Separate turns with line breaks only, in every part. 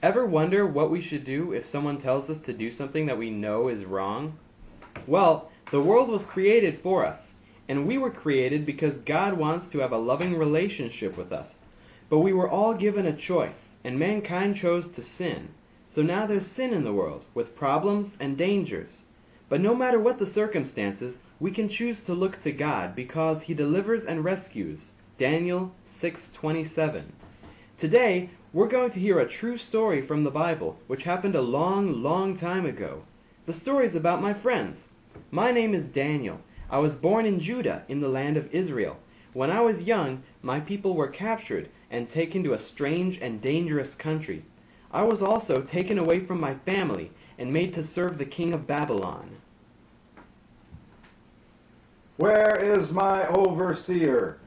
Ever wonder what we should do if someone tells us to do something that we know is wrong? Well, the world was created for us, and we were created because God wants to have a loving relationship with us. But we were all given a choice, and mankind chose to sin. So now there's sin in the world, with problems and dangers. But no matter what the circumstances, we can choose to look to God because He delivers and rescues. Daniel 6:27. Today, we're going to hear a true story from the Bible, which happened a long, long time ago. The story's about my friends. My name is Daniel. I was born in Judah, in the land of Israel. When I was young, my people were captured and taken to a strange and dangerous country. I was also taken away from my family and made to serve the king of Babylon.
Where is my overseer?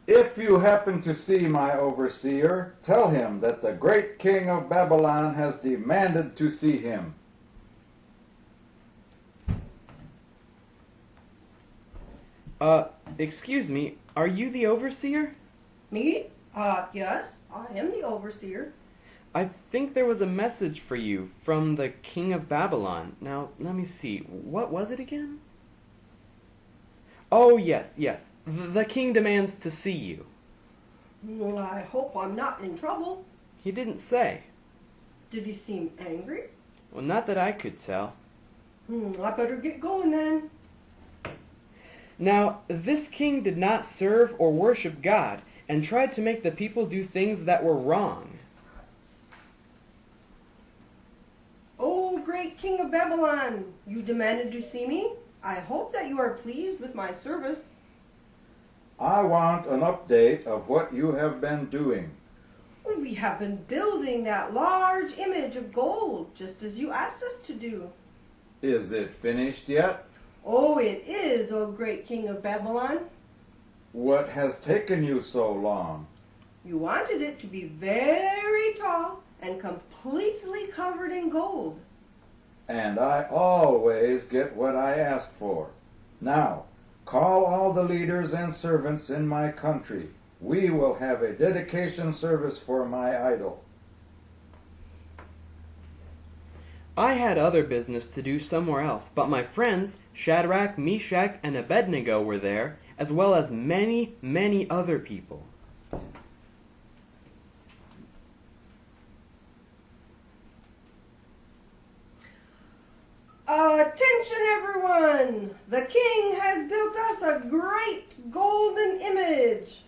If you happen to see my overseer, tell him that the great king of Babylon has demanded to see him.
Excuse me, are you the overseer?
Me? Yes, I am the overseer.
I think there was a message for you from the king of Babylon. Now, let me see. What was it again? Oh, yes. The king demands to see you.
I hope I'm not in trouble.
He didn't say.
Did he seem angry?
Well, not that I could tell.
I better get going then.
Now, this king did not serve or worship God and tried to make the people do things that were wrong.
Oh, great king of Babylon, you demanded to see me? I hope that you are pleased with my service.
I want an update of what you have been doing.
We have been building that large image of gold, just as you asked us to do.
Is it finished yet?
Oh, it is, O great king of Babylon.
What has taken you so long?
You wanted it to be very tall and completely covered in gold.
And I always get what I ask for. Now, call all the leaders and servants in my country. We will have a dedication service for my idol.
I had other business to do somewhere else, but my friends, Shadrach, Meshach, and Abednego were there, as well as many, many other people.
Attention everyone! The king has built us a great golden image.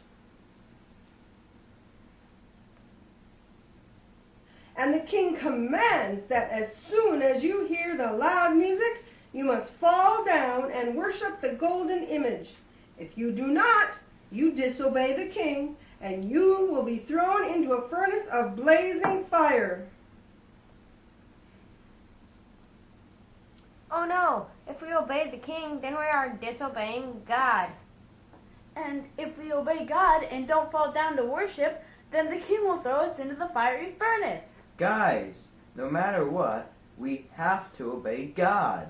And the king commands that as soon as you hear the loud music, you must fall down and worship the golden image. If you do not, you disobey the king, and you will be thrown into a furnace of blazing fire.
Oh no, if we obey the king, then we are disobeying God.
And if we obey God and don't fall down to worship, then the king will throw us into the fiery furnace.
Guys, no matter what, we have to obey God.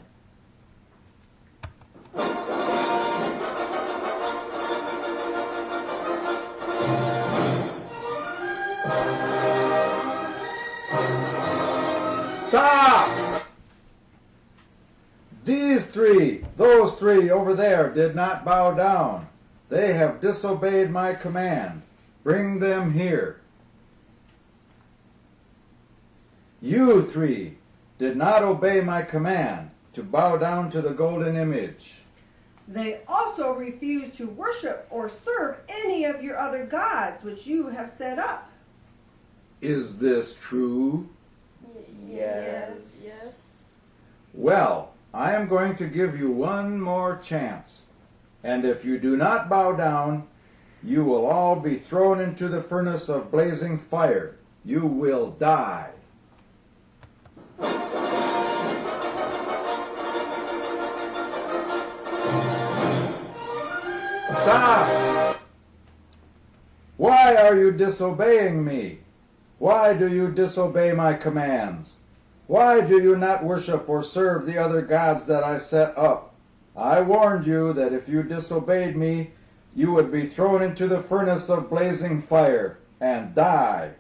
Stop! Those three over there did not bow down. They have disobeyed my command. Bring them here. You three did not obey my command to bow down to the golden image.
They also refuse to worship or serve any of your other gods which you have set up.
Is this true?
Yes.
Well, I am going to give you one more chance. And if you do not bow down, you will all be thrown into the furnace of blazing fire. You will die. Stop! Why are you disobeying me? Why do you disobey my commands? Why do you not worship or serve the other gods that I set up? I warned you that if you disobeyed me, you would be thrown into the furnace of blazing fire, and die.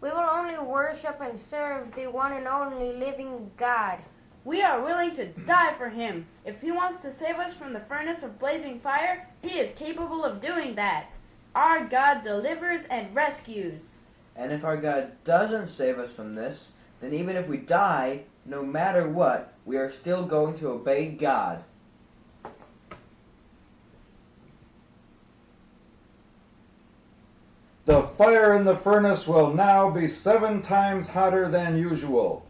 We will only worship and serve the one and only living God.
We are willing to die for him. If he wants to save us from the furnace of blazing fire, he is capable of doing that. Our God delivers and rescues.
And if our God doesn't save us from this, then even if we die, no matter what, we are still going to obey God.
The fire in the furnace will now be 7 times hotter than usual.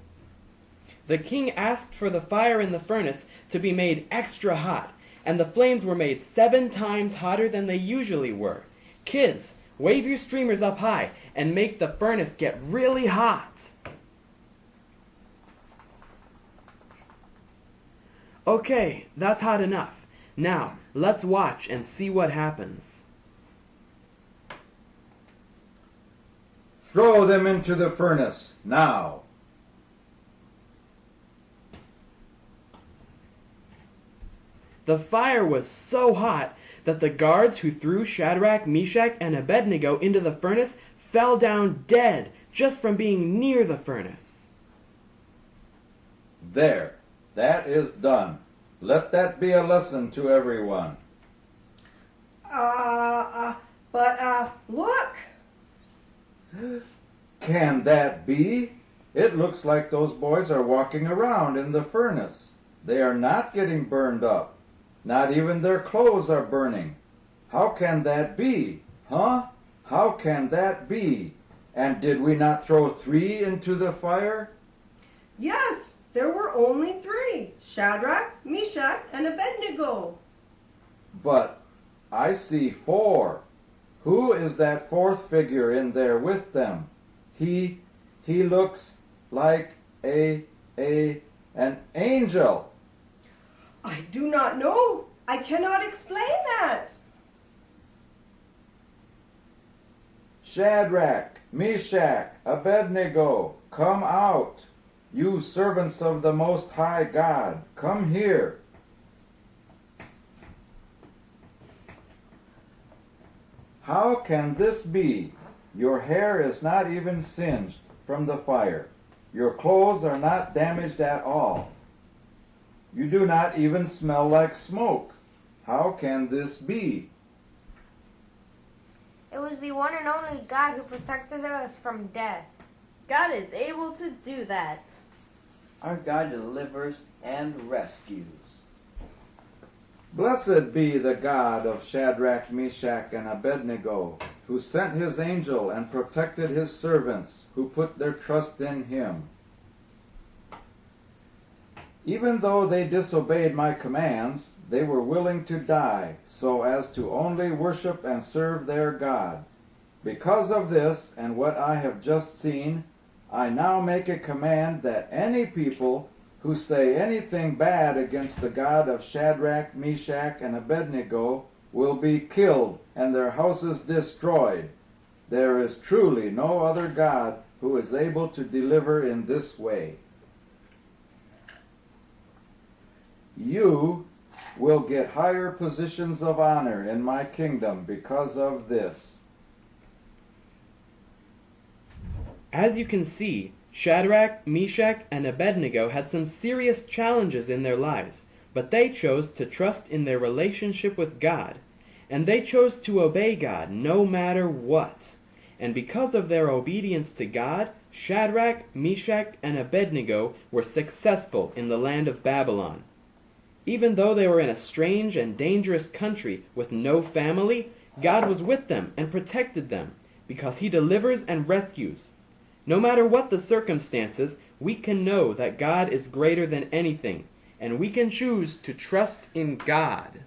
The king asked for the fire in the furnace to be made extra hot, and the flames were made 7 times hotter than they usually were. Kids, wave your streamers up high and make the furnace get really hot. Okay, that's hot enough. Now, let's watch and see what happens.
Throw them into the furnace, now.
The fire was so hot that the guards who threw Shadrach, Meshach, and Abednego into the furnace fell down dead just from being near the furnace.
There, that is done. Let that be a lesson to everyone.
Look!
Can that be? It looks like those boys are walking around in the furnace. They are not getting burned up. Not even their clothes are burning. How can that be? Huh? How can that be? And did we not throw 3 into the fire?
Yes, there were only 3. Shadrach, Meshach, and Abednego.
But I see 4. Who is that 4th figure in there with them? He looks like an angel.
I do not know. I cannot explain that.
Shadrach, Meshach, Abednego, come out. You servants of the Most High God, come here. How can this be? Your hair is not even singed from the fire. Your clothes are not damaged at all. You do not even smell like smoke. How can this be?
It was the one and only God who protected us from death.
God is able to do that.
Our God delivers and rescues.
Blessed be the God of Shadrach, Meshach, and Abednego, who sent his angel and protected his servants who put their trust in him. Even though they disobeyed my commands, they were willing to die so as to only worship and serve their God. Because of this and what I have just seen, I now make a command that any people who say anything bad against the God of Shadrach, Meshach, and Abednego will be killed and their houses destroyed. There is truly no other God who is able to deliver in this way. You will get higher positions of honor in my kingdom because of this.
As you can see, Shadrach, Meshach, and Abednego had some serious challenges in their lives, but they chose to trust in their relationship with God, and they chose to obey God no matter what. And because of their obedience to God, Shadrach, Meshach, and Abednego were successful in the land of Babylon. Even though they were in a strange and dangerous country with no family, God was with them and protected them, because He delivers and rescues. No matter what the circumstances, we can know that God is greater than anything, and we can choose to trust in God.